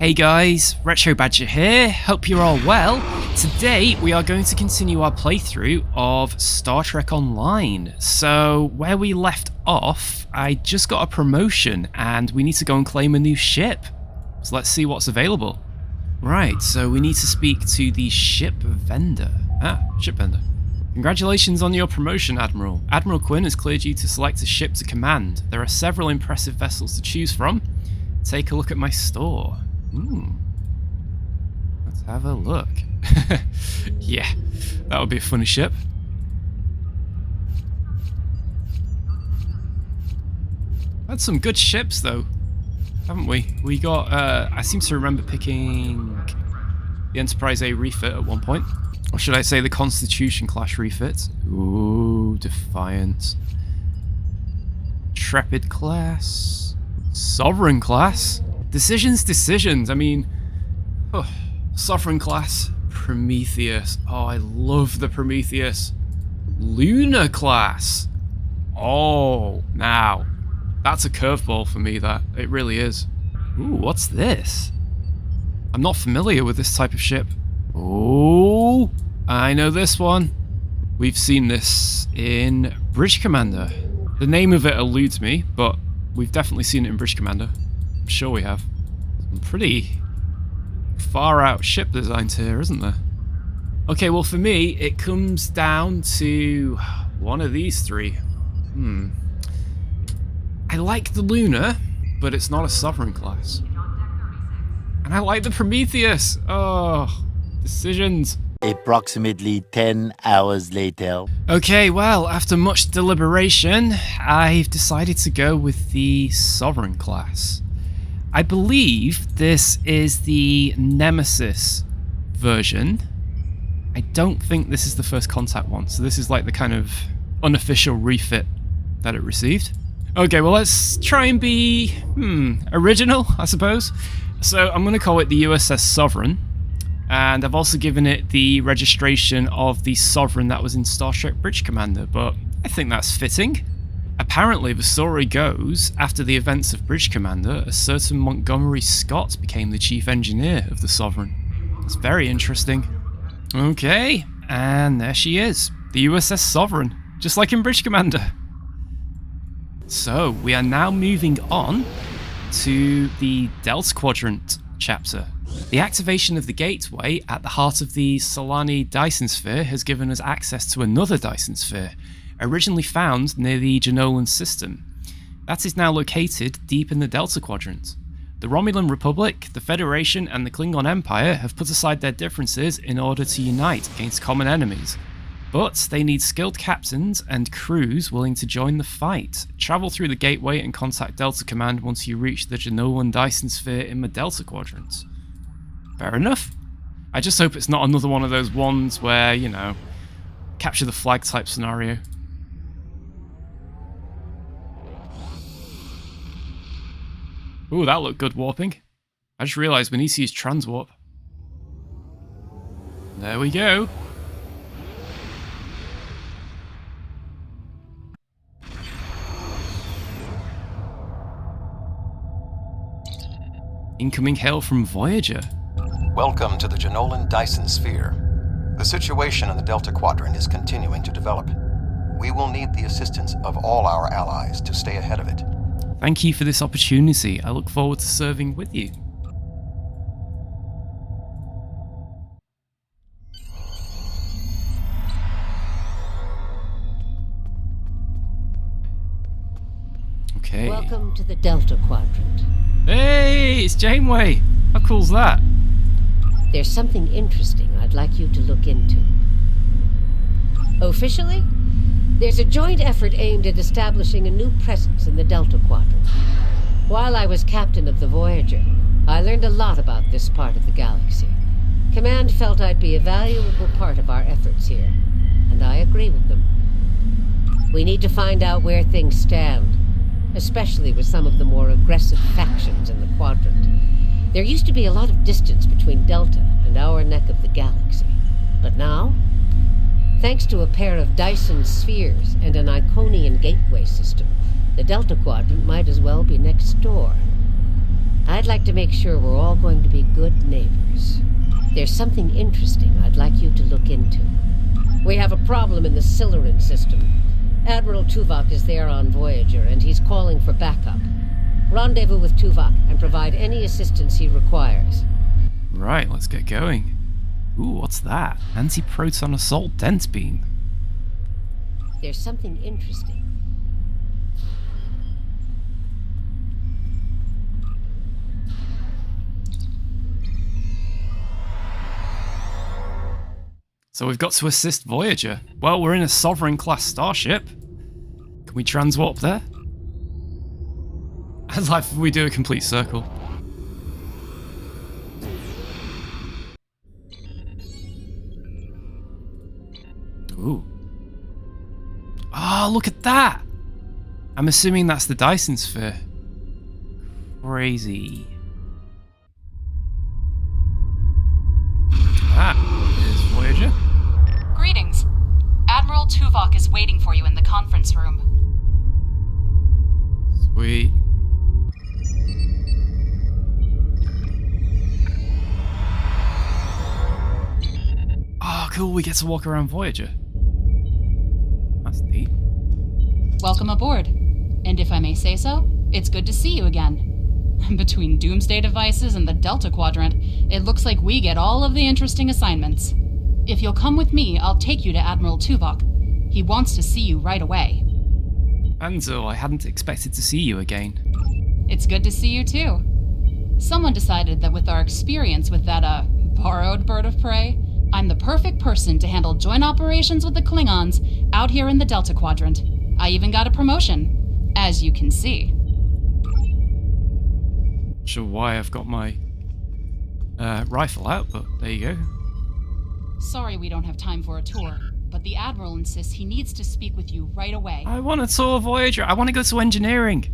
Hey guys, Retro Badger here, hope you're all well. Today we are going to continue our playthrough of Star Trek Online. So where we left off, I just got a promotion and we need to go and claim a new ship. So let's see what's available. Right, so we need to speak to the ship vendor. Ship vendor. Congratulations on your promotion, Admiral. Admiral Quinn has cleared you to select a ship to command. There are several impressive vessels to choose from. Take a look at my store. Let's have a look. Yeah, that would be a funny ship. Had some good ships though, haven't we? We got, I seem to remember picking the Enterprise A refit at one point. Or should I say the Constitution class refit? Ooh, Defiant. Intrepid class. Sovereign class. Decisions. I mean, Sovereign class. Prometheus. Oh, I love the Prometheus. Lunar class. Oh, now. That's a curveball for me, that. It really is. Ooh, what's this? I'm not familiar with this type of ship. Oh, I know this one. We've seen this in Bridge Commander. The name of it eludes me, but we've definitely seen it in Bridge Commander. I'm sure we have. Some pretty far out ship designs here, isn't there? Okay, well for me, it comes down to one of these three. I like the Lunar, but it's not a Sovereign class. And I like the Prometheus. Oh, decisions. Approximately 10 hours later. Okay, well, after much deliberation, I've decided to go with the Sovereign class. I believe this is the Nemesis version. I don't think this is the First Contact one, so this is like the kind of unofficial refit that it received. Okay, well let's try and be, original, I suppose. So I'm going to call it the USS Sovereign. And I've also given it the registration of the Sovereign that was in Star Trek Bridge Commander, but I think that's fitting. Apparently, the story goes, after the events of Bridge Commander, a certain Montgomery Scott became the chief engineer of the Sovereign. It's very interesting. Okay, and there she is, the USS Sovereign, just like in Bridge Commander. So, we are now moving on to the Delta Quadrant chapter. The activation of the gateway at the heart of the Solani Dyson Sphere has given us access to another Dyson Sphere, originally found near the Janolan system. That is now located deep in the Delta Quadrant. The Romulan Republic, the Federation, and the Klingon Empire have put aside their differences in order to unite against common enemies. But they need skilled captains and crews willing to join the fight. Travel through the gateway and contact Delta Command once you reach the Janolan Dyson Sphere in the Delta Quadrant. Fair enough. I just hope it's not another one of those ones where, you know, capture the flag type scenario. Ooh, that looked good warping. I just realised we need to use transwarp. There we go. Incoming hail from Voyager. Welcome to the Janolan Dyson Sphere. The situation in the Delta Quadrant is continuing to develop. We will need the assistance of all our allies to stay ahead of it. Thank you for this opportunity. I look forward to serving with you. Okay. Welcome to the Delta Quadrant. Hey, it's Janeway. How cool's that? There's something interesting I'd like you to look into. Officially, there's a joint effort aimed at establishing a new presence in the Delta Quadrant. While I was captain of the Voyager, I learned a lot about this part of the galaxy. Command felt I'd be a valuable part of our efforts here, and I agree with them. We need to find out where things stand, especially with some of the more aggressive factions in the quadrant. There used to be a lot of distance between Delta and our neck of the galaxy. But now, thanks to a pair of Dyson spheres and an Iconian gateway system, the Delta Quadrant might as well be next door. I'd like to make sure we're all going to be good neighbors. There's something interesting I'd like you to look into. We have a problem in the Siluran system. Admiral Tuvok is there on Voyager, and he's calling for backup. Rendezvous with Tuvok and provide any assistance he requires. Right, let's get going. Ooh, what's that? Anti-proton assault dense beam. There's something interesting. So we've got to assist Voyager. Well, we're in a Sovereign-class starship. Can we transwarp there? I'd like if we do a complete circle. Ooh. Oh, look at that! I'm assuming that's the Dyson sphere. Crazy. There's Voyager. Greetings. Admiral Tuvok is waiting for you in the conference room. Sweet. Oh, cool, we get to walk around Voyager. That's neat. Welcome aboard. And if I may say so, it's good to see you again. Between doomsday devices and the Delta Quadrant, it looks like we get all of the interesting assignments. If you'll come with me, I'll take you to Admiral Tuvok. He wants to see you right away. Anzo, I hadn't expected to see you again. It's good to see you too. Someone decided that with our experience with that, borrowed bird of prey, I'm the perfect person to handle joint operations with the Klingons out here in the Delta Quadrant. I even got a promotion, as you can see. Not sure why I've got my rifle out, but there you go. Sorry we don't have time for a tour, but the Admiral insists he needs to speak with you right away. I want to tour Voyager. I want to go to engineering.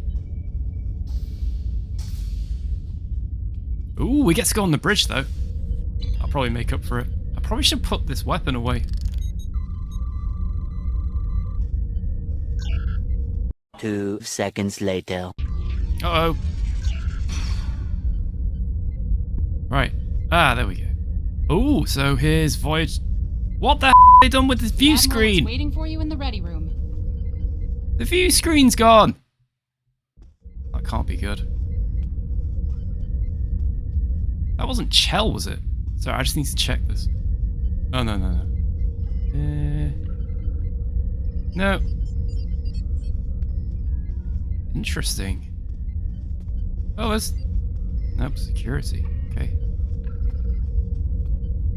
Ooh, we get to go on the bridge, though. I'll probably make up for it. I probably should put this weapon away. 2 seconds later. Uh-oh. Right. Ah, there we go. Ooh, so here's Voyager. What the are they done with the view Admiral screen? is waiting for you in the ready room. The view screen's gone. That can't be good. That wasn't Chell, was it? Sorry, I just need to check this. Oh, no. No. Interesting. Oh, there's... Nope, security. Okay.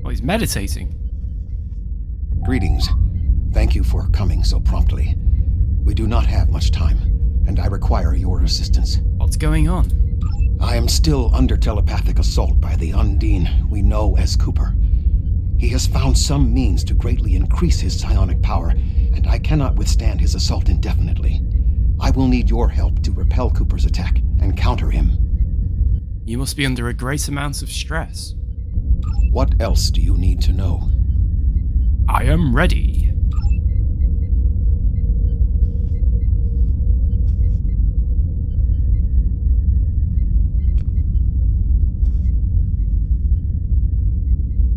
Oh, he's meditating. Greetings. Thank you for coming so promptly. We do not have much time, and I require your assistance. What's going on? I am still under telepathic assault by the Undine we know as Cooper. He has found some means to greatly increase his psionic power, and I cannot withstand his assault indefinitely. I will need your help to repel Cooper's attack and counter him. You must be under a great amount of stress. What else do you need to know? I am ready.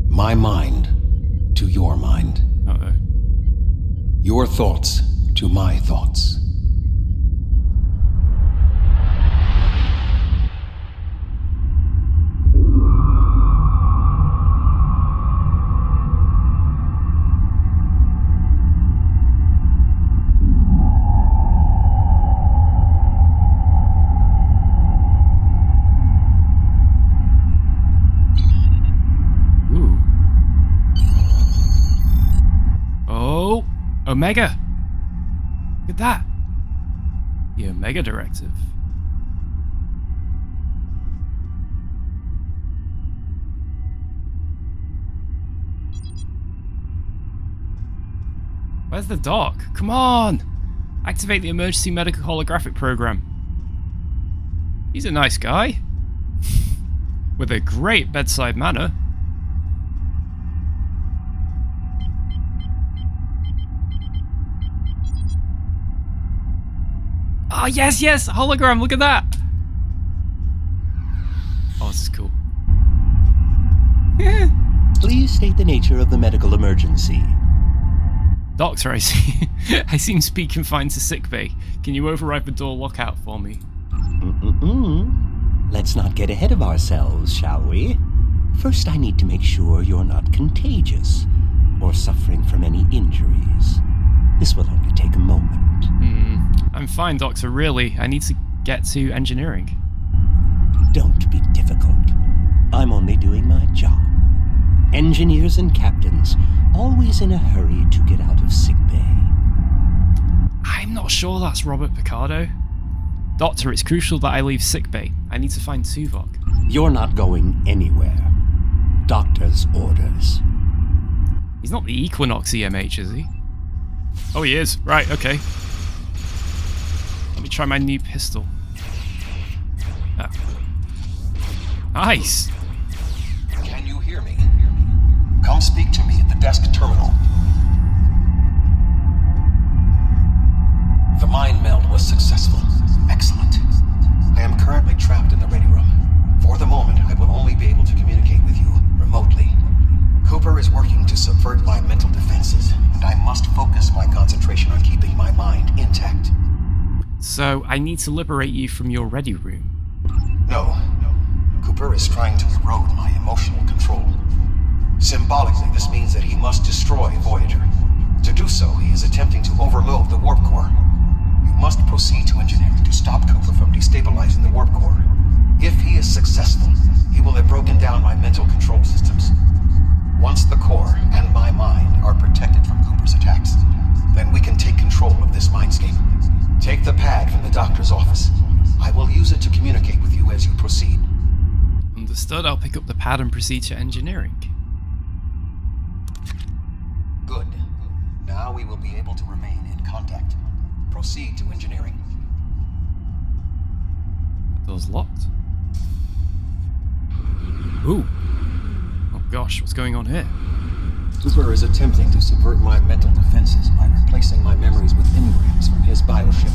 My mind to your mind. Uh-oh. Your thoughts to my thoughts. Omega! Look at that! The Omega Directive. Where's the doc? Come on! Activate the emergency medical holographic program. He's a nice guy. With a great bedside manner. Oh, yes! Hologram, look at that! Oh, this is cool. Please state the nature of the medical emergency. Doctor, I see. I seem to be confined to sickbay. Can you override the door lockout for me? Let's not get ahead of ourselves, shall we? First, I need to make sure you're not contagious or suffering from any injuries. This will only take a moment. I'm fine, Doctor. Really, I need to get to engineering. Don't be difficult. I'm only doing my job. Engineers and captains, always in a hurry to get out of sickbay. I'm not sure that's Robert Picardo. Doctor, it's crucial that I leave sickbay. I need to find Tuvok. You're not going anywhere. Doctor's orders. He's not the Equinox EMH, is he? Oh, he is. Right, okay. Let me try my new pistol. Oh. Nice! Can you hear me? Come speak to me at the desk terminal. The mind meld was successful. Excellent. I am currently trapped in the ready room. For the moment, I will only be able to communicate with you remotely. Cooper is working to subvert my mental defenses, and I must focus my concentration on keeping my mind intact. So, I need to liberate you from your ready room. No. Cooper is trying to erode my emotional control. Symbolically, this means that he must destroy Voyager. To do so, he is attempting to overload the warp core. You must proceed to engineering to stop Cooper from destabilizing the warp core. If he is successful, he will have broken down my mental control systems. Once the core and my mind are protected from Cooper's attacks, then we can take control of this mindscape. Take the pad from the doctor's office. I will use it to communicate with you as you proceed. Understood. I'll pick up the pad and proceed to engineering. Good. Now we will be able to remain in contact. Proceed to engineering. That door's locked. Ooh. Oh gosh, what's going on here? Cooper is attempting to subvert my mental defenses by replacing my memories with engrams from his bioship.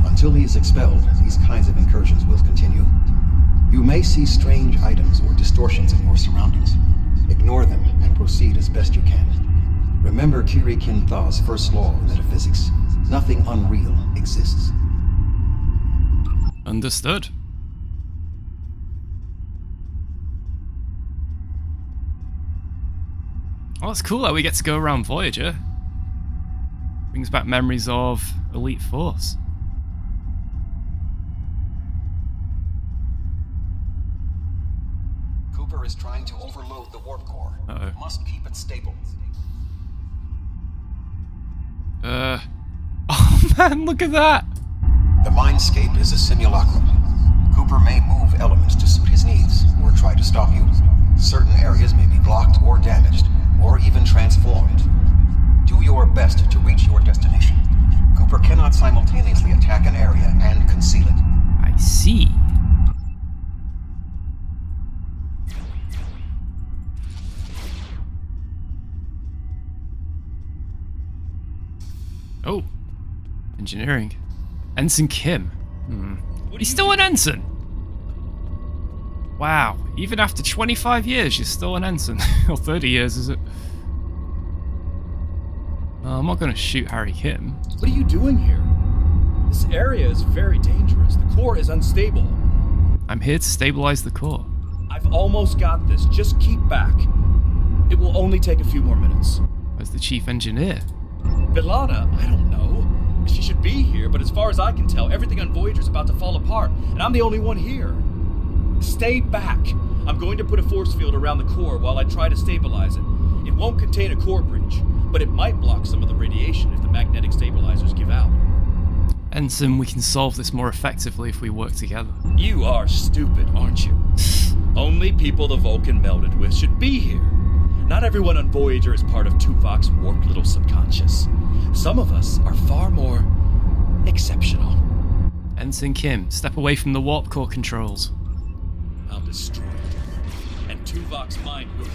Until he is expelled, these kinds of incursions will continue. You may see strange items or distortions in your surroundings. Ignore them and proceed as best you can. Remember Kiri Kintha's first law of metaphysics. Nothing unreal exists. Understood. Oh, that's cool that we get to go around Voyager. Brings back memories of Elite Force. Cooper is trying to overload the warp core. Uh-oh. Must keep it stable. Oh man, look at that! The mindscape is a simulacrum. Cooper may move elements to suit his needs, or try to stop you. Certain areas may be blocked or damaged, or even transformed. Do your best to reach your destination. Cooper cannot simultaneously attack an area and conceal it. I see. Oh, engineering. Ensign Kim. He's still an ensign. Wow, even after 25 years, you're still an ensign. Or 30 years, is it? I'm not going to shoot Harry Kim. What are you doing here? This area is very dangerous. The core is unstable. I'm here to stabilize the core. I've almost got this. Just keep back. It will only take a few more minutes. Where's the chief engineer? B'Elanna, I don't know. She should be here, but as far as I can tell, everything on Voyager's about to fall apart, and I'm the only one here. Stay back. I'm going to put a force field around the core while I try to stabilize it. It won't contain a core breach, but it might block some of the radiation if the magnetic stabilizers give out. Ensign, we can solve this more effectively if we work together. You are stupid, aren't you? Only people the Vulcan melded with should be here. Not everyone on Voyager is part of Tuvok's warped little subconscious. Some of us are far more exceptional. Ensign Kim, step away from the warp core controls. I'll destroy it. And Tuvok's mind will.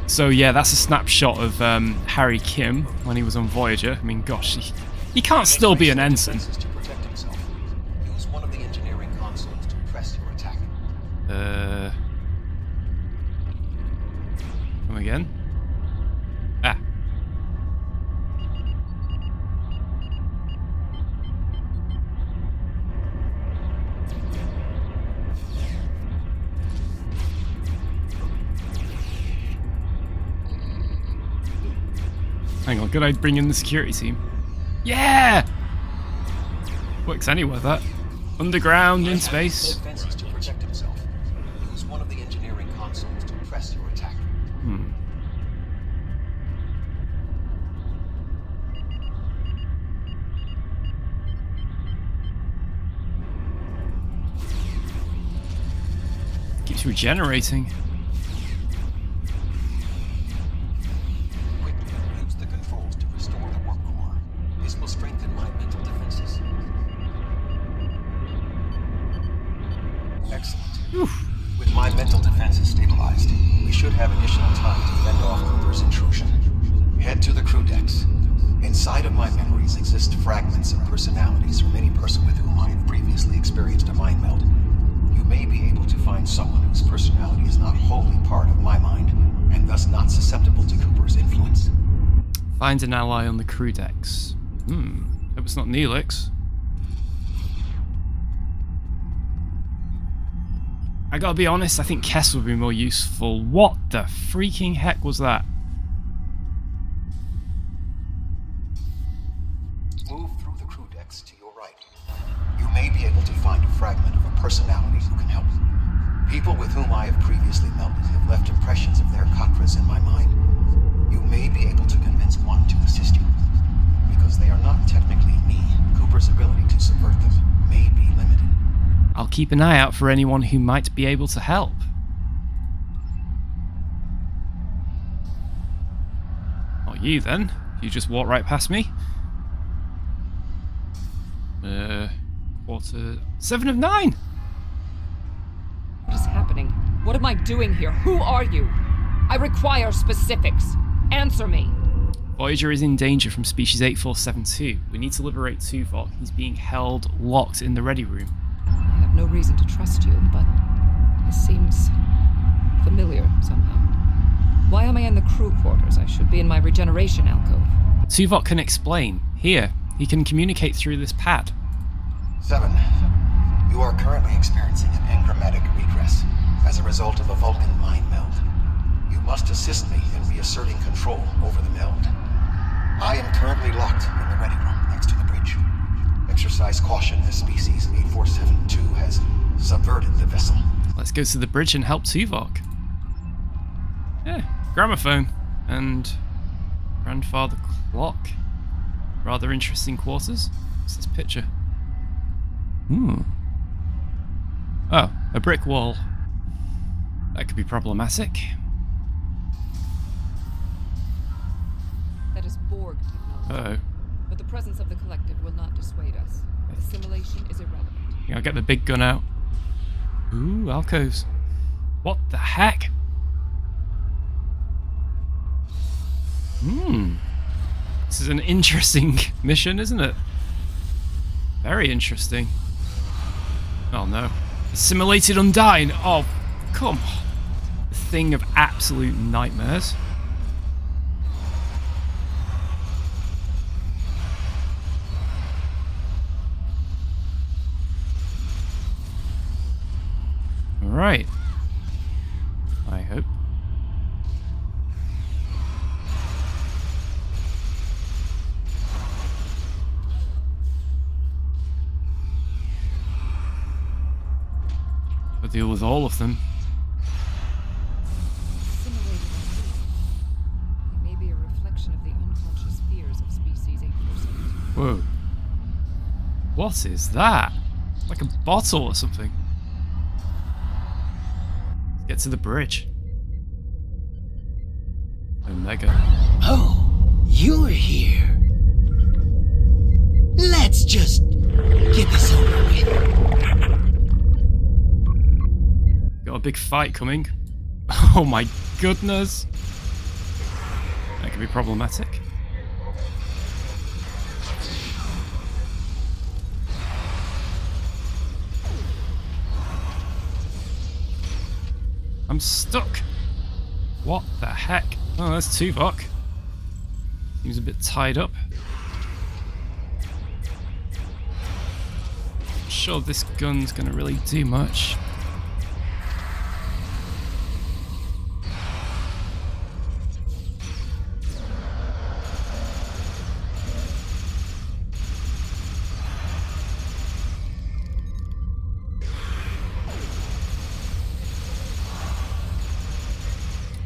So yeah, that's a snapshot of Harry Kim when he was on Voyager. I mean, gosh, he can't still be an ensign. To protect himself, use one of the engineering consoles to press your attack. again. Ah. Hang on, could I bring in the security team? Yeah! Works anywhere, that. Underground, in space. Defenses to protect himself. Use one of the engineering consoles to press your attack. Keeps regenerating. Quickly use the controls to restore the work core. This will strengthen my mental defenses. Excellent. Oof. With my mental defenses stabilized, we should have additional time to fend off Cooper's intrusion. Head to the crew decks. Inside of my memories exist fragments of personalities from any person with whom I have previously experienced a mind meld. You may be able to find someone whose personality is not wholly part of my mind, and thus not susceptible to Cooper's influence. Find an ally on the crew decks. Hope it's not Neelix. I gotta be honest, I think Kess would be more useful. What the freaking heck was that? Move through the crew decks to your right. You may be able to find a fragment of a personality who can help. People with whom I have previously melded have left impressions of their Katras in my mind. You may be able to convince one to assist you. Because they are not technically me, Cooper's ability to subvert them may be limited. I'll keep an eye out for anyone who might be able to help. Not you then. You just walk right past me. Quarter 7 of 9. What is happening? What am I doing here? Who are you? I require specifics. Answer me. Voyager is in danger from species 8472. We need to liberate Tuvok. He's being held locked in the ready room. I have no reason to trust you, but this seems familiar somehow. Why am I in the crew quarters? I should be in my regeneration alcove. Tuvok can explain. Here, he can communicate through this pad. 7. You are currently experiencing an engrammatic regress as a result of a Vulcan mind meld. You must assist me in reasserting control over the meld. I am currently locked in the ready room next to the bridge. Exercise caution as species 8472 has subverted the vessel. Let's go to the bridge and help Tuvok. Yeah, gramophone and grandfather clock. Rather interesting quarters. What's this picture? Oh, a brick wall. That could be problematic. That is Borg technology. Uh-oh. But the presence of the collective will not dissuade us. Assimilation is irrelevant. Yeah, I'll get the big gun out. Ooh, alcoves. What the heck? This is an interesting mission, isn't it? Very interesting. Oh no. Assimilated Undyne. Oh, come on. A thing of absolute nightmares. Alright. I hope. I'll deal with all of them. Assimilated indeed. They may be a reflection of the unconscious fears of species 847. Whoa. What is that? Like a bottle or something. Let's get to the bridge. Omega. Oh, you're here. Let's just get this over with. Got a big fight coming. Oh my goodness. That could be problematic. I'm stuck. What the heck? Oh, that's Tuvok. Seems a bit tied up. Not sure this gun's gonna really do much.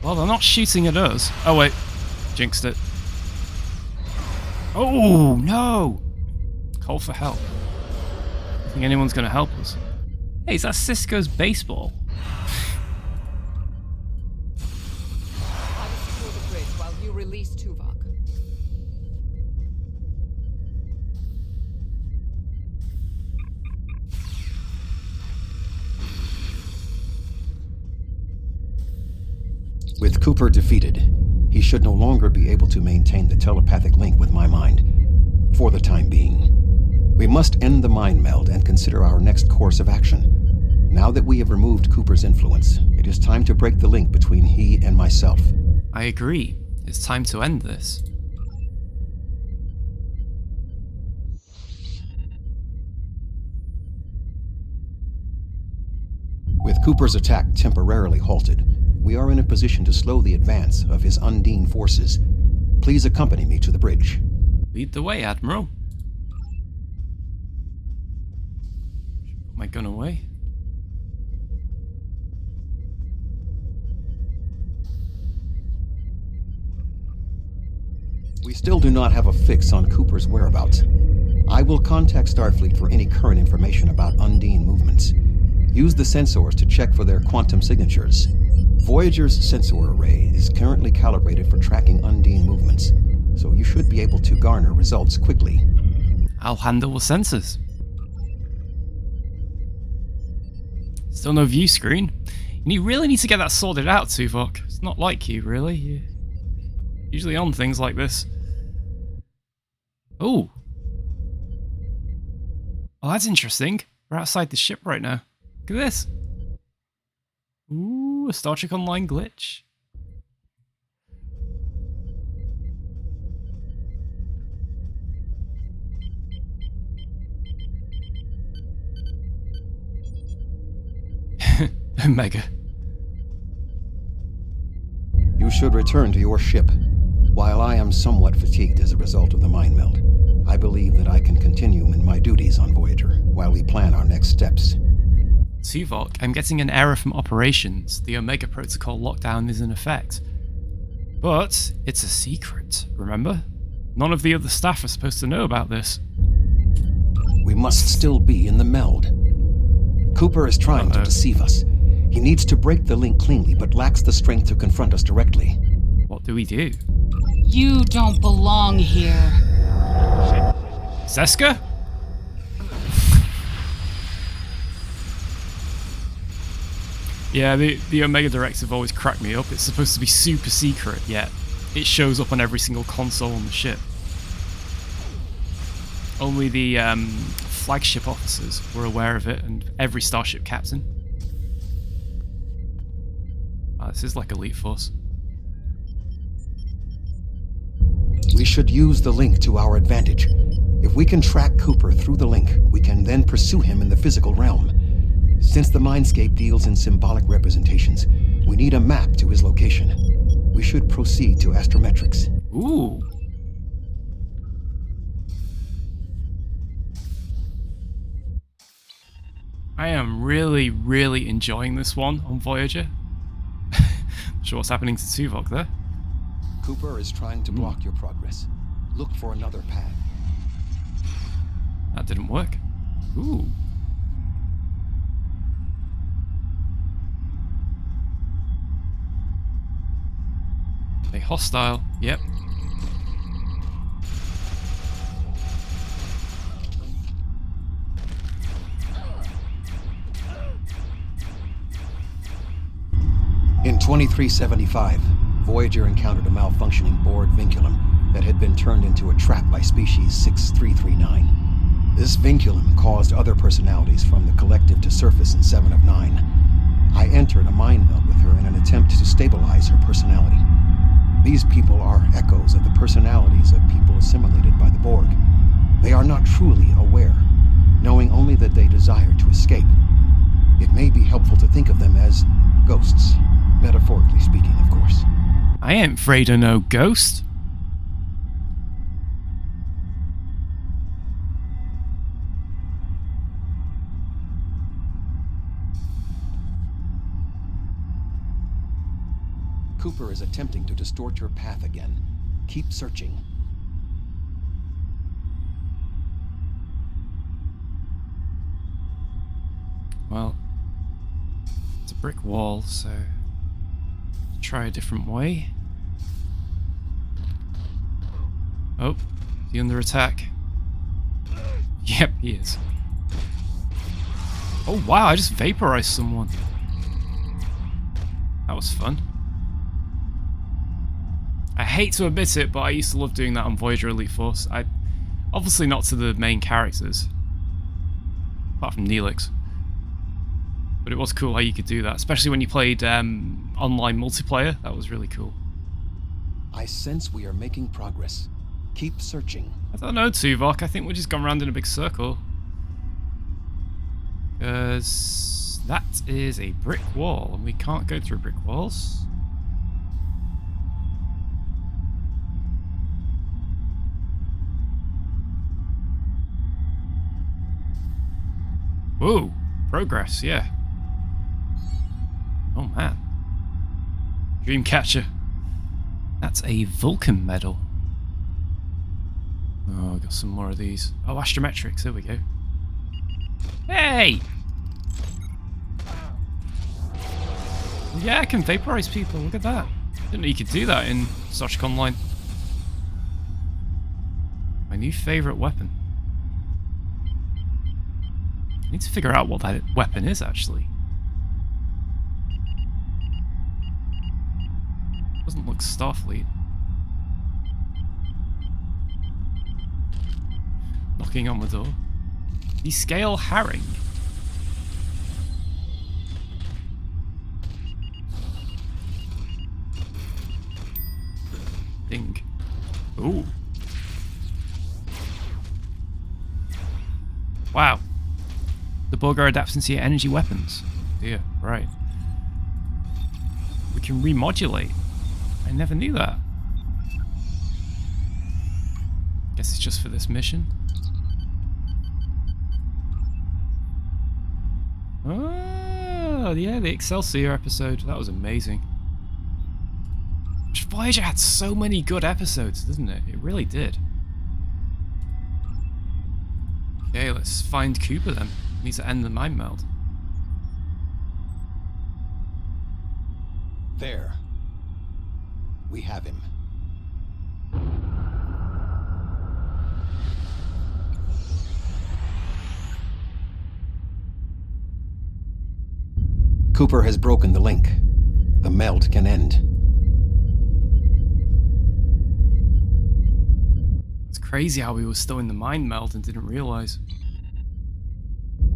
Well, they're not shooting at us. Oh wait, jinxed it. Oh no! Call for help. I think anyone's gonna help us. Hey, is that Cisco's baseball? I will secure the bridge while you release Tuvok. With Cooper defeated, he should no longer be able to maintain the telepathic link with my mind. For the time being. We must end the mind meld and consider our next course of action. Now that we have removed Cooper's influence, it is time to break the link between he and myself. I agree. It's time to end this. With Cooper's attack temporarily halted, we are in a position to slow the advance of his Undine forces. Please accompany me to the bridge. Lead the way, Admiral. Put my gun away. We still do not have a fix on Cooper's whereabouts. I will contact Starfleet for any current information about Undine movements. Use the sensors to check for their quantum signatures. Voyager's sensor array is currently calibrated for tracking Undine movements, so you should be able to garner results quickly. I'll handle the sensors. Still no view screen. You really need to get that sorted out, Tuvok. It's not like you, really. You're usually on things like this. Oh. Oh, that's interesting. We're outside the ship right now. Look at this. Ooh, a Star Trek Online glitch. Omega. You should return to your ship. While I am somewhat fatigued as a result of the mind meld, I believe that I can continue in my duties on Voyager while we plan our next steps. Tuvok, I'm getting an error from operations. The Omega Protocol lockdown is in effect. But it's a secret, remember? None of the other staff are supposed to know about this. We must still be in the meld. Cooper is trying to deceive us. He needs to break the link cleanly, but lacks the strength to confront us directly. What do we do? You don't belong here. Seska? Yeah, the Omega Directive always cracked me up. It's supposed to be super secret, yet it shows up on every single console on the ship. Only the flagship officers were aware of it, and every starship captain. Wow, this is like Elite Force. We should use the link to our advantage. If we can track Cooper through the link, we can then pursue him in the physical realm. Since the Mindscape deals in symbolic representations, we need a map to his location. We should proceed to astrometrics. Ooh. I am really, really enjoying this one on Voyager. Not sure what's happening to Tuvok there. Cooper is trying to block your progress. Look for another path. That didn't work. Ooh. They hostile. Yep. In 2375, Voyager encountered a malfunctioning board vinculum that had been turned into a trap by species 6339. This vinculum caused other personalities from the collective to surface in 7 of 9. I entered a mind meld with her in an attempt to stabilize her personality. These people are echoes of the personalities of people assimilated by the Borg. They are not truly aware, knowing only that they desire to escape. It may be helpful to think of them as ghosts, metaphorically speaking, of course. I ain't afraid of no ghost. Cooper is attempting to distort your path again. Keep searching. Well, it's a brick wall, so try a different way. Oh, is he under attack? Yep, he is. Oh wow, I just vaporized someone. That was fun. I hate to admit it, but I used to love doing that on Voyager Elite Force. Obviously not to the main characters, apart from Neelix. But it was cool how you could do that, especially when you played online multiplayer. That was really cool. I sense we are making progress. Keep searching. I don't know, Tuvok. I think we're just gone round in a big circle. Because that is a brick wall, and we can't go through brick walls. Whoa, progress, yeah. Oh man. Dreamcatcher. That's a Vulcan medal. Oh, got some more of these. Oh, astrometrics, there we go. Hey! Yeah, I can vaporize people, look at that. Didn't know you could do that in Star Trek Online. My new favourite weapon. I need to figure out what that weapon is, actually. Doesn't look Starfleet. Knocking on the door. The scale herring. Ding. Ooh. Wow. The Borg are adapting to your energy weapons. Yeah, right. We can remodulate. I never knew that. Guess it's just for this mission. Oh, yeah, the Excelsior episode. That was amazing. Voyager had so many good episodes, didn't it? It really did. Okay, let's find Cooper then. We need to end the mind meld. There. We have him. Cooper has broken the link. The meld can end. It's crazy how we were still in the mind meld and didn't realize.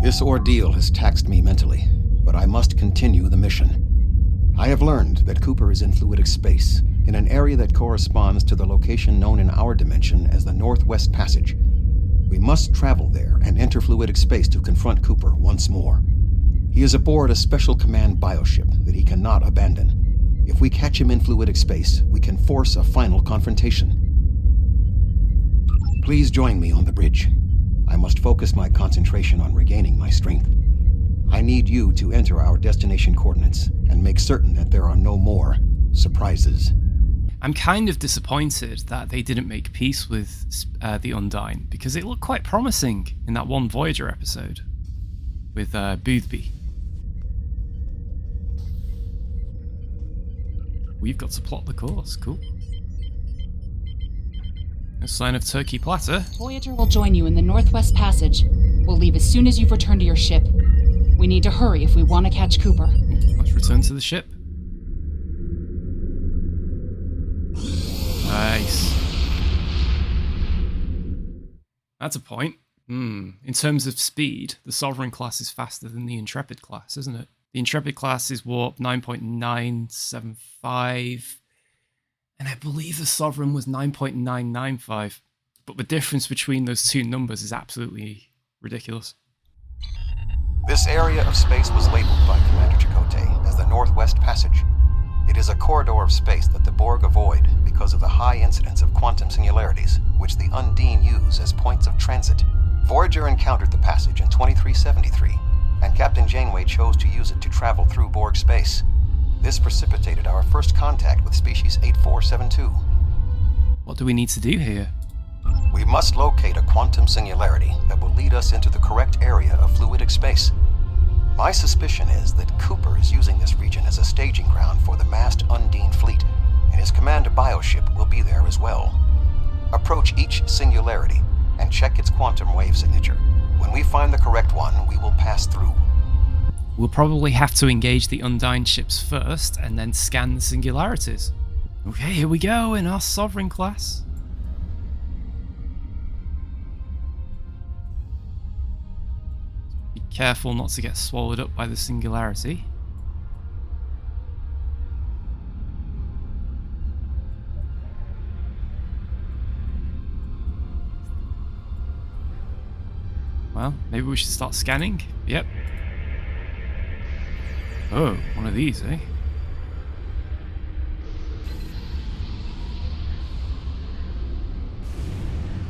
This ordeal has taxed me mentally, but I must continue the mission. I have learned that Cooper is in fluidic space, in an area that corresponds to the location known in our dimension as the Northwest Passage. We must travel there and enter fluidic space to confront Cooper once more. He is aboard a special command bioship that he cannot abandon. If we catch him in fluidic space, we can force a final confrontation. Please join me on the bridge. I must focus my concentration on regaining my strength. I need you to enter our destination coordinates and make certain that there are no more surprises. I'm kind of disappointed that they didn't make peace with the Undyne, because it looked quite promising in that one Voyager episode with Boothby. We've got to plot the course. Cool. No sign of Turkey Platter. Voyager will join you in the Northwest Passage. We'll leave as soon as you've returned to your ship. We need to hurry if we want to catch Cooper. Let's return to the ship. Nice. That's a point. In terms of speed, the Sovereign class is faster than the Intrepid class, isn't it? The Intrepid class is warp 9.975. And I believe the Sovereign was 9.995. But the difference between those two numbers is absolutely ridiculous. This area of space was labeled by Commander Chakotay as the Northwest Passage. It is a corridor of space that the Borg avoid because of the high incidence of quantum singularities, which the Undine use as points of transit. Voyager encountered the passage in 2373, and Captain Janeway chose to use it to travel through Borg space. This precipitated our first contact with species 8472. What do we need to do here? We must locate a quantum singularity that will lead us into the correct area of fluidic space. My suspicion is that Cooper is using this region as a staging ground for the massed Undine fleet, and his command bioship will be there as well. Approach each singularity and check its quantum wave signature. When we find the correct one, we will pass through. We'll probably have to engage the Undine ships first, and then scan the singularities. Okay, here we go in our Sovereign class. Be careful not to get swallowed up by the singularity. Well, maybe we should start scanning. Yep. Oh, one of these, eh?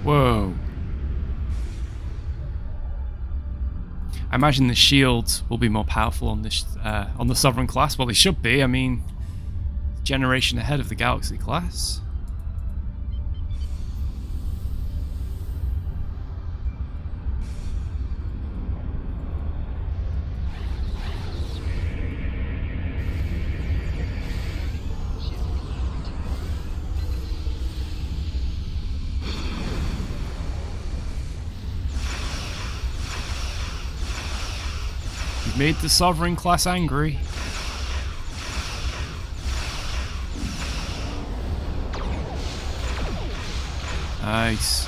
Whoa. I imagine the shields will be more powerful on this on the Sovereign class. Well, they should be. I mean, generation ahead of the Galaxy class. Made the Sovereign class angry. Nice.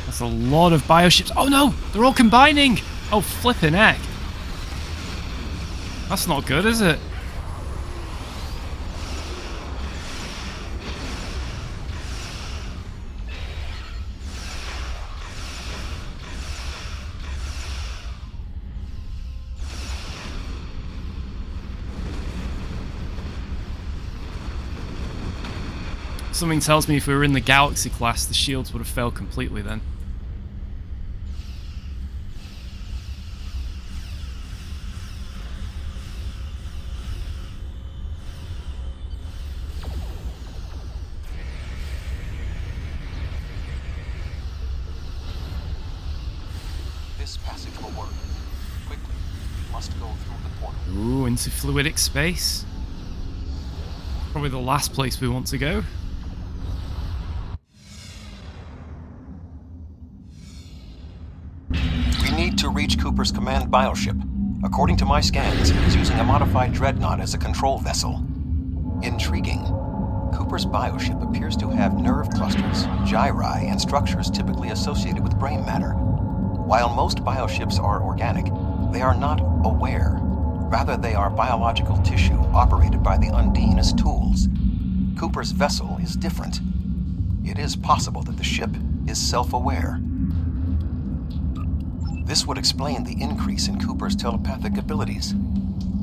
That's a lot of bioships. Oh no! They're all combining! Oh, flippin' heck. That's not good, is it? Something tells me if we were in the Galaxy class, the shields would have failed completely then. This passage will work. Quickly, we must go through the portal. Ooh, into fluidic space. Probably the last place we want to go. To reach Cooper's command bioship. According to my scans, he is using a modified dreadnought as a control vessel. Intriguing. Cooper's bioship appears to have nerve clusters, gyri, and structures typically associated with brain matter. While most bioships are organic, they are not aware. Rather, they are biological tissue operated by the Undine as tools. Cooper's vessel is different. It is possible that the ship is self-aware. This would explain the increase in Cooper's telepathic abilities.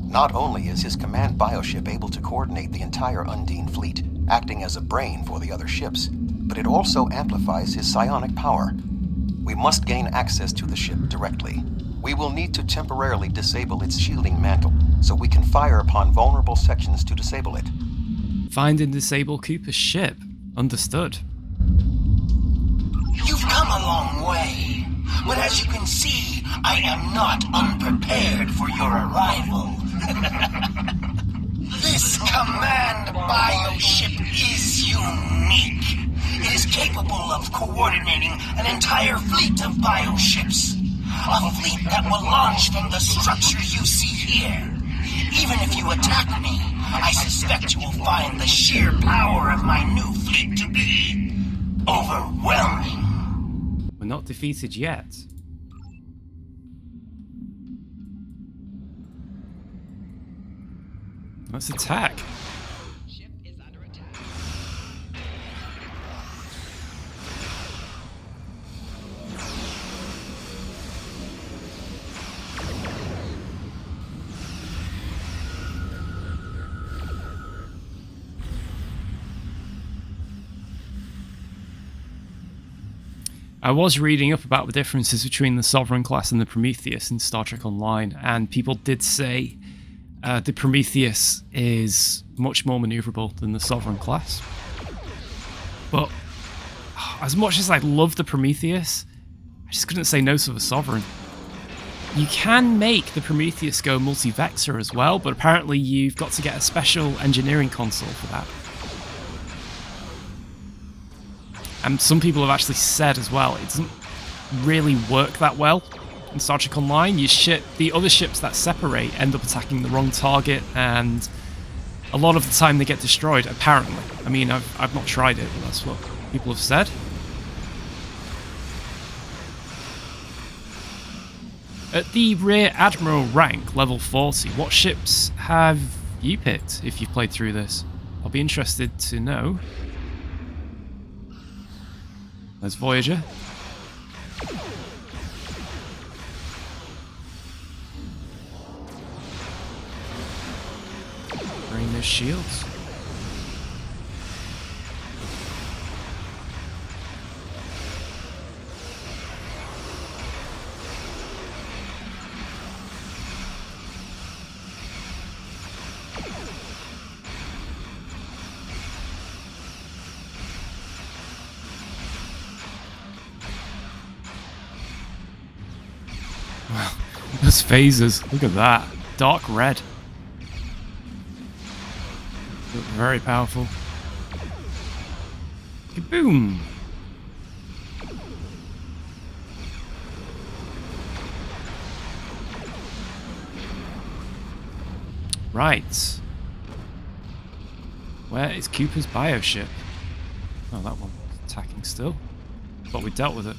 Not only is his command bioship able to coordinate the entire Undine fleet, acting as a brain for the other ships, but it also amplifies his psionic power. We must gain access to the ship directly. We will need to temporarily disable its shielding mantle, so we can fire upon vulnerable sections to disable it. Find and disable Cooper's ship. Understood. You've come a long way. But as you can see, I am not unprepared for your arrival. This command bioship is unique. It is capable of coordinating an entire fleet of bioships. A fleet that will launch from the structure you see here. Even if you attack me, I suspect you will find the sheer power of my new fleet to be overwhelming. We're not defeated yet. Let's attack. Ship is under attack. I was reading up about the differences between the Sovereign class and the Prometheus in Star Trek Online, and people did say the Prometheus is much more maneuverable than the Sovereign class. But as much as I love the Prometheus, I just couldn't say no to the Sovereign. You can make the Prometheus go multi-vector as well, but apparently you've got to get a special engineering console for that. And some people have actually said as well, it doesn't really work that well in Star Trek Online. The other ships that separate end up attacking the wrong target, and a lot of the time they get destroyed, apparently. I mean, I've not tried it, but that's what people have said. At the Rear Admiral rank, level 40, what ships have you picked if you've played through this? I'll be interested to know. There's Voyager. Bring those shields. Wow, those phasers, look at that. Dark red. Look very powerful. Kaboom! Right. Where is Cooper's bioship? Oh, that one's attacking still. But we dealt with it.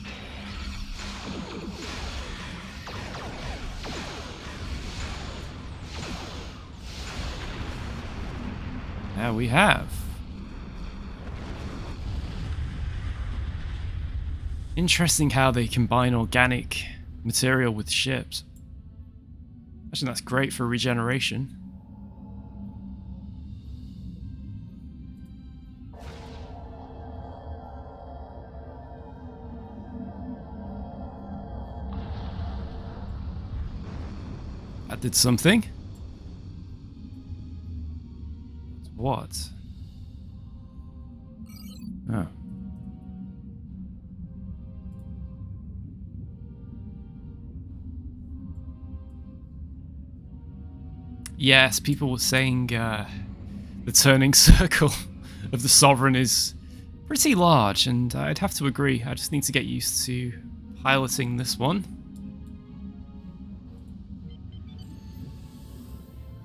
Now we have. Interesting how they combine organic material with ships. Actually, that's great for regeneration. That did something. What? Oh. Yes, people were saying the turning circle of the Sovereign is pretty large, and I'd have to agree. I just need to get used to piloting this one.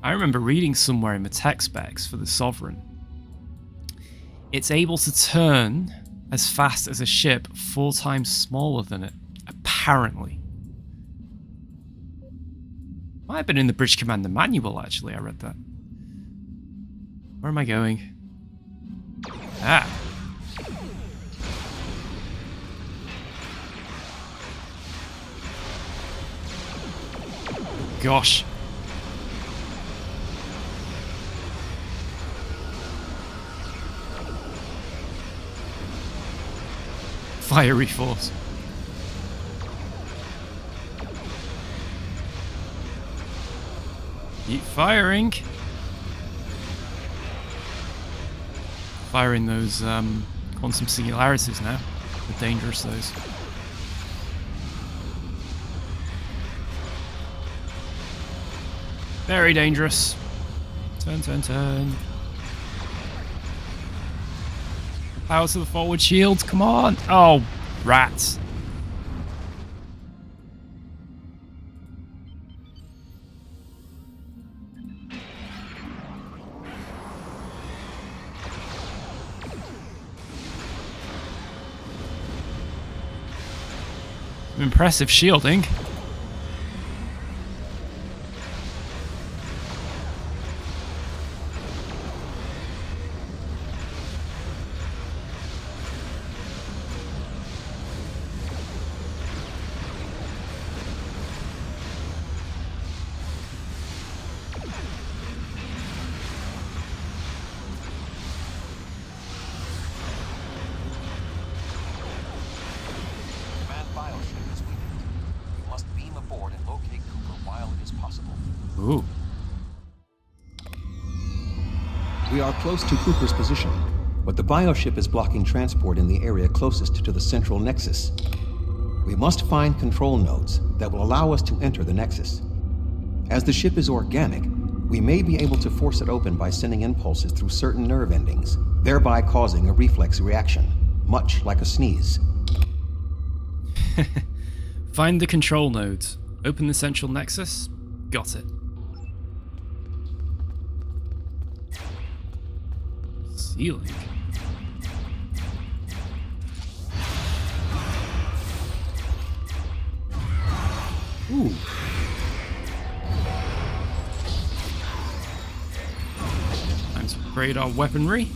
I remember reading somewhere in the tech specs for the Sovereign. It's able to turn as fast as a ship 4 times smaller than it, apparently. Might have been in the Bridge Commander manual, actually, I read that. Where am I going? Ah. Gosh. Fiery force. Keep firing. Firing those quantum singularities now. How dangerous those. Very dangerous. Turn, turn, turn. Power to the forward shields, come on! Oh, rats. Impressive shielding. possible. Ooh. We are close to Cooper's position, but the bioship is blocking transport in the area closest to the central nexus. We must find control nodes that will allow us to enter the nexus. As the ship is organic, we may be able to force it open by sending impulses through certain nerve endings, thereby causing a reflex reaction, much like a sneeze. Find the control nodes. Open the central nexus. Got it. Ceiling. Ooh. Time to upgrade our weaponry.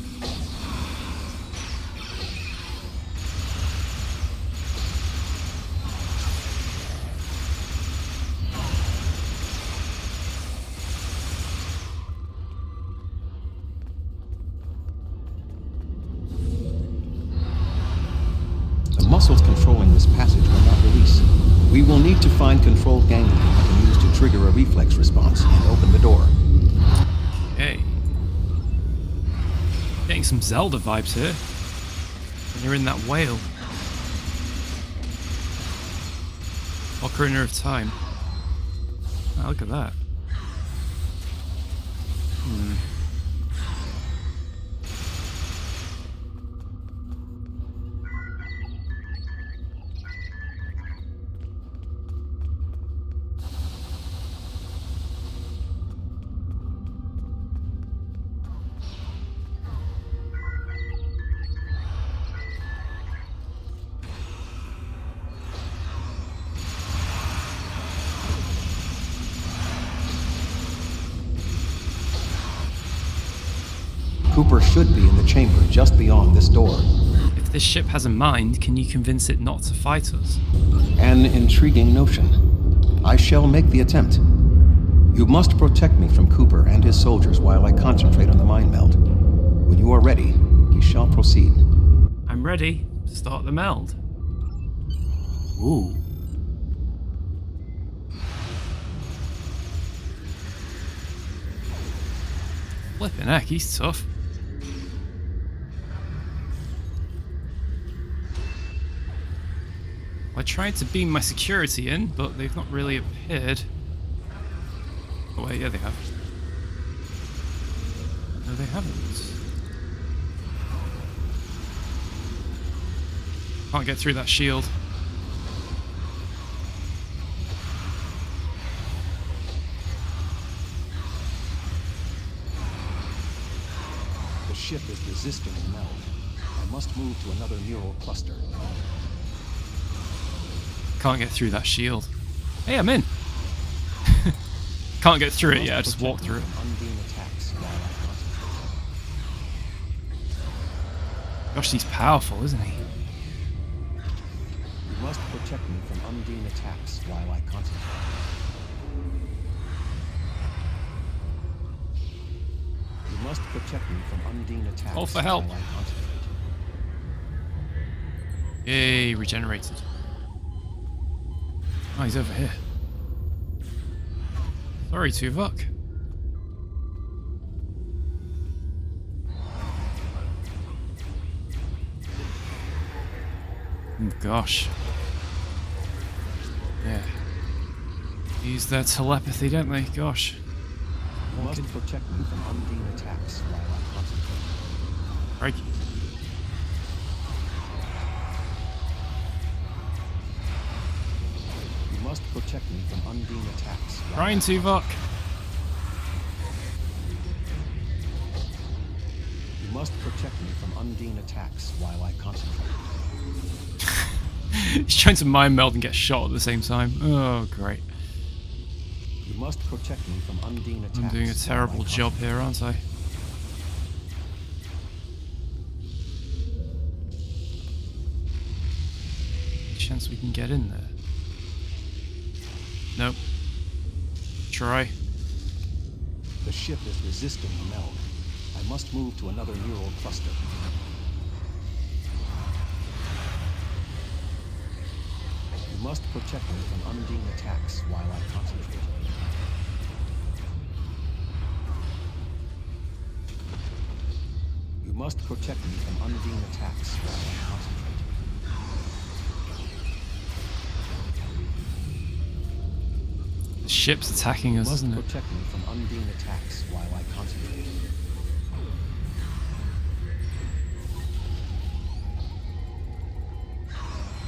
The muscles controlling this passage will not release. We will need to find controlled ganglia we can use to trigger a reflex response and open the door. Okay. Getting some Zelda vibes here. When you're in that whale. Ocarina of Time. Oh, look at that. Cooper should be in the chamber just beyond this door. If this ship has a mind, can you convince it not to fight us? An intriguing notion. I shall make the attempt. You must protect me from Cooper and his soldiers while I concentrate on the mind meld. When you are ready, we shall proceed. I'm ready to start the meld. Ooh. Flippin' heck, he's tough. I tried to beam my security in, but they've not really appeared. Oh wait, yeah they have. No, they haven't. Can't get through that shield. The ship is resisting the meld. I must move to another neural cluster. Can't get through that shield. Hey, I'm in. Can't get through it yet, I just walked through it. Gosh, he's powerful, isn't he? You must protect me from undine attacks while I concentrate. You must protect me from undine attacks. Call for help. while I concentrate. Yay, regenerated. Oh, he's over here. Sorry, Tuvok. Oh, gosh. Yeah. Use their telepathy, don't they? Gosh. You must protect me from undine attacks while I concentrate. Crikey. You must protect me from undine attacks. Trying, Tuvok. You must protect me from undine attacks while I concentrate. He's trying to mind meld and get shot at the same time. Oh, great. You must protect me from undine attacks. I'm doing a terrible job here, aren't I? Any chance we can get in there? Nope. Try. The ship is resisting the meld. I must move to another neural cluster. You must protect me from undine attacks while I concentrate. must protect me from Undine attacks while I concentrate. The ship's attacking us, isn't You it? must protect me from Undine attacks while I concentrate.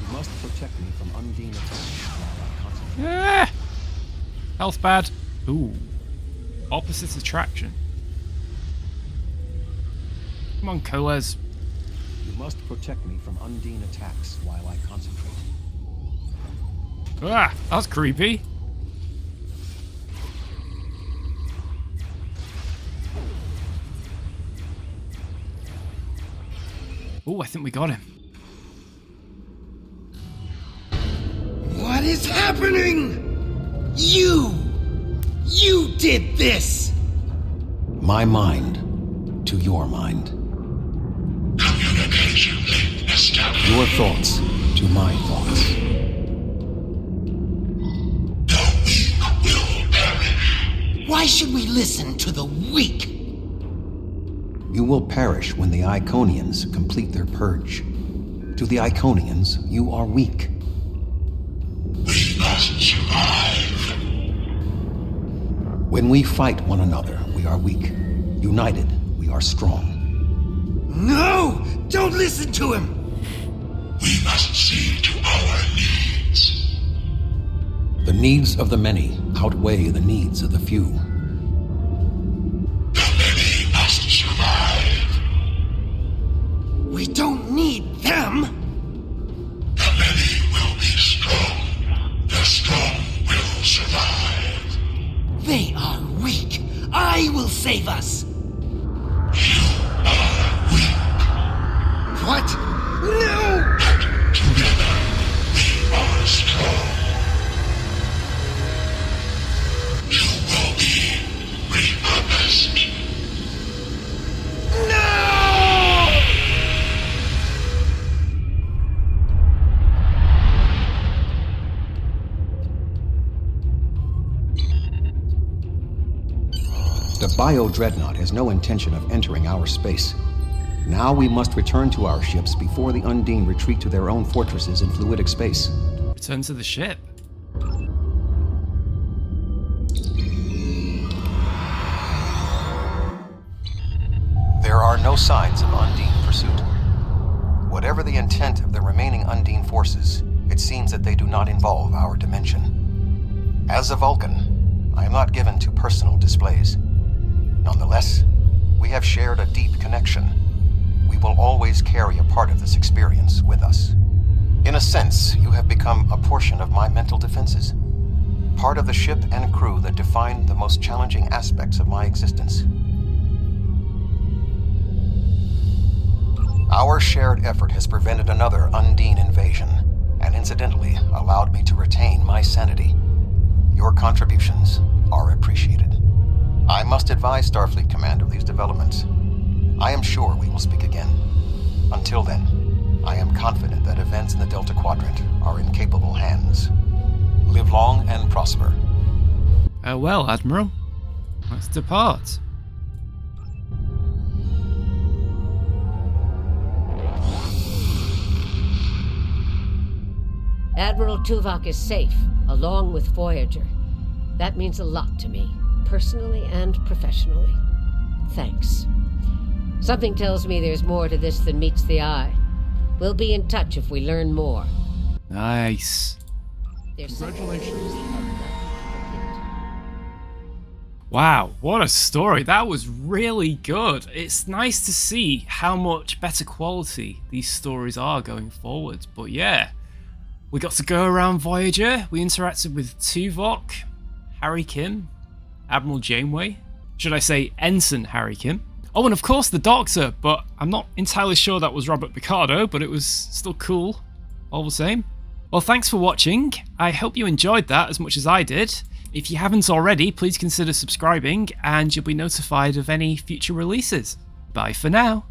You must protect me from Undine attacks while I concentrate. Ah! Health bad. Ooh. Opposite attraction. Come on, Coles. You must protect me from Undine attacks while I concentrate. Ah, that's creepy. Oh, I think we got him. What is happening? You did this! My mind to your mind. Communication link established. Your thoughts to my thoughts. The weak will perish. Why should we listen to the weak? You will perish when the Iconians complete their purge. To the Iconians, you are weak. We must survive. When we fight one another, we are weak. United, we are strong. No! Don't listen to him! We must see to our needs. The needs of the many outweigh the needs of the few. The many must survive. We don't need them! The many will be strong. The strong will survive. They are weak. I will save us. You are weak. What? No! Together, we are strong. You will be repurposed. No! The Bio-Dreadnought has no intention of entering our space. Now we must return to our ships before the Undine retreat to their own fortresses in fluidic space. Return to the ship. There are no signs of Undine pursuit. Whatever the intent of the remaining Undine forces, it seems that they do not involve our dimension. As a Vulcan, I am not given to personal displays. Nonetheless, we have shared a deep connection. We will always carry a part of this experience with us. In a sense, you have become a portion of my mental defenses. Part of the ship and crew that define the most challenging aspects of my existence. Our shared effort has prevented another Undine invasion, and incidentally allowed me to retain my sanity. Your contributions are appreciated. I must advise Starfleet Command of these developments. I am sure we will speak again. Until then, I am confident that events in the Delta Quadrant are in capable hands. Live long and prosper. Farewell, Admiral. Let's depart. Admiral Tuvok is safe, along with Voyager. That means a lot to me, personally and professionally. Thanks. Something tells me there's more to this than meets the eye. We'll be in touch if we learn more. Nice. Congratulations. Wow, what a story. That was really good. It's nice to see how much better quality these stories are going forward. But yeah, we got to go around Voyager. We interacted with Tuvok, Harry Kim, Admiral Janeway. Should I say Ensign Harry Kim? Oh, and of course the Doctor, but I'm not entirely sure that was Robert Picardo, but it was still cool all the same. Well, thanks for watching. I hope you enjoyed that as much as I did. If you haven't already, please consider subscribing and you'll be notified of any future releases. Bye for now.